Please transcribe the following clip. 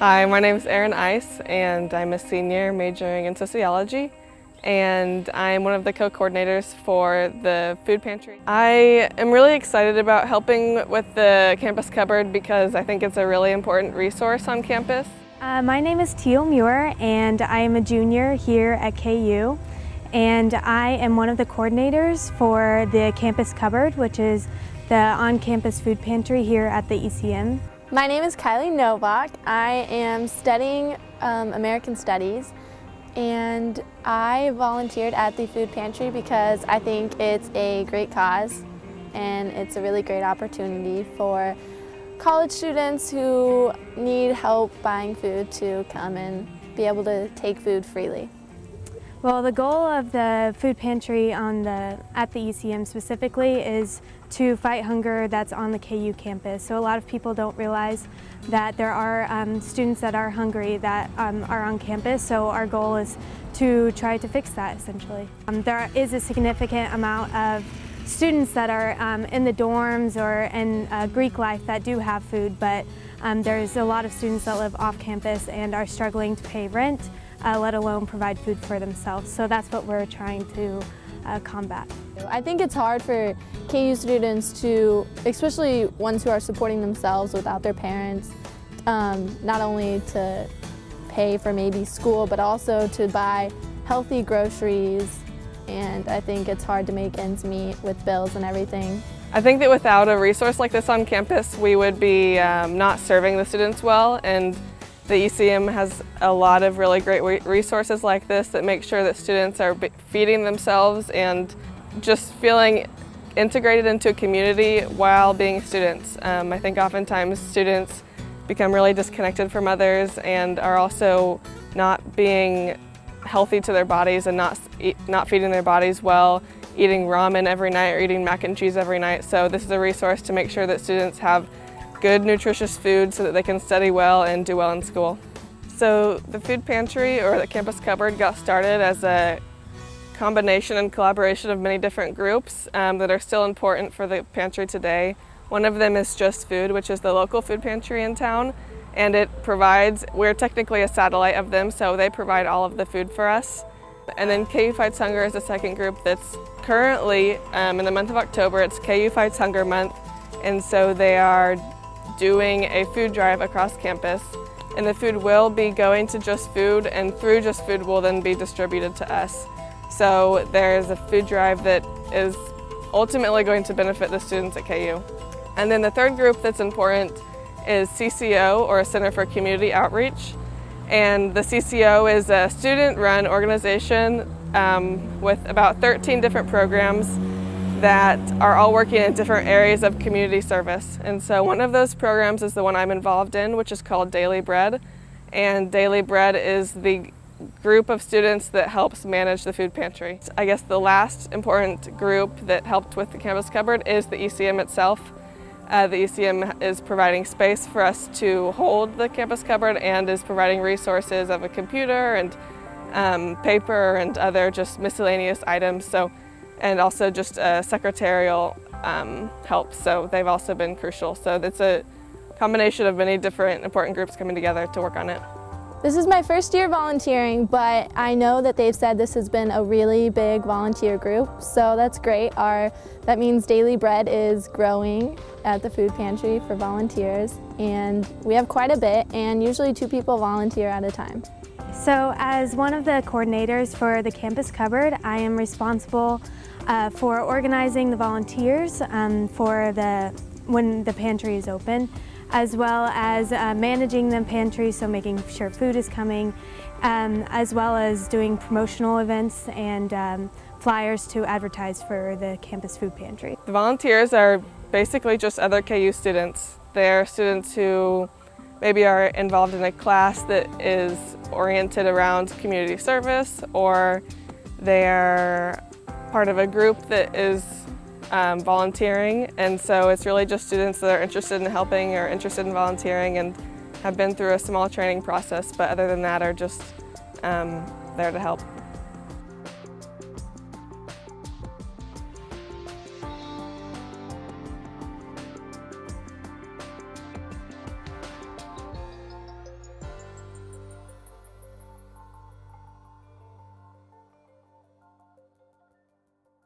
Hi, my name is Erin Ice, and I'm a senior majoring in sociology, and I'm one of the co-coordinators for the Food Pantry. I am really excited about helping with the campus cupboard because I think it's a really important resource on campus. My name is Teal Muir, and I am a junior here at KU, and I am one of the coordinators for the campus cupboard, which is the on-campus food pantry here at the ECM. My name is Kylie Novak. I am studying American Studies, and I volunteered at the food pantry because I think it's a great cause and it's a really great opportunity for college students who need help buying food to come and be able to take food freely. Well, the goal of the food pantry at the ECM specifically is to fight hunger that's on the KU campus. So a lot of people don't realize that there are students that are hungry that are on campus, so our goal is to try to fix that essentially. There is a significant amount of students that are in the dorms or in Greek life that do have food, but there's a lot of students that live off campus and are struggling to pay rent, let alone provide food for themselves. So that's what we're trying to combat. I think it's hard for KU students to, especially ones who are supporting themselves without their parents, not only to pay for maybe school, but also to buy healthy groceries. And I think it's hard to make ends meet with bills and everything. I think that without a resource like this on campus, we would be not serving the students well, and the ECM has a lot of really great resources like this that make sure that students are feeding themselves and just feeling integrated into a community while being students. I think oftentimes students become really disconnected from others and are also not being healthy to their bodies and not feeding their bodies well, eating ramen every night or eating mac and cheese every night. So this is a resource to make sure that students have good, nutritious food so that they can study well and do well in school. So the food pantry, or the campus cupboard, got started as a combination and collaboration of many different groups that are still important for the pantry today. One of them is Just Food, which is the local food pantry in town, and we're technically a satellite of them, so they provide all of the food for us. And then KU Fights Hunger is the second group that's currently, in the month of October, it's KU Fights Hunger Month, and so they are doing a food drive across campus, and the food will be going to Just Food, and through Just Food will then be distributed to us. So there's a food drive that is ultimately going to benefit the students at KU. And then the third group that's important is CCO, or Center for Community Outreach. And the CCO is a student-run organization with about 13 different programs that are all working in different areas of community service. And so one of those programs is the one I'm involved in, which is called Daily Bread. And Daily Bread is the group of students that helps manage the food pantry. I guess the last important group that helped with the campus cupboard is the ECM itself. The ECM is providing space for us to hold the campus cupboard and is providing resources of a computer and paper and other just miscellaneous items. And also just secretarial help, so they've also been crucial. So it's a combination of many different important groups coming together to work on it. This is my first year volunteering, but I know that they've said this has been a really big volunteer group, so that's great. That means Daily Bread is growing at the food pantry for volunteers, and we have quite a bit, and usually 2 people volunteer at a time. So as one of the coordinators for the campus cupboard, I am responsible for organizing the volunteers when the pantry is open, as well as managing the pantry, so making sure food is coming, as well as doing promotional events and flyers to advertise for the campus food pantry. The volunteers are basically just other KU students. They're students who maybe are involved in a class that is oriented around community service, or they're part of a group that is volunteering, and so it's really just students that are interested in helping or interested in volunteering and have been through a small training process, but other than that are just there to help.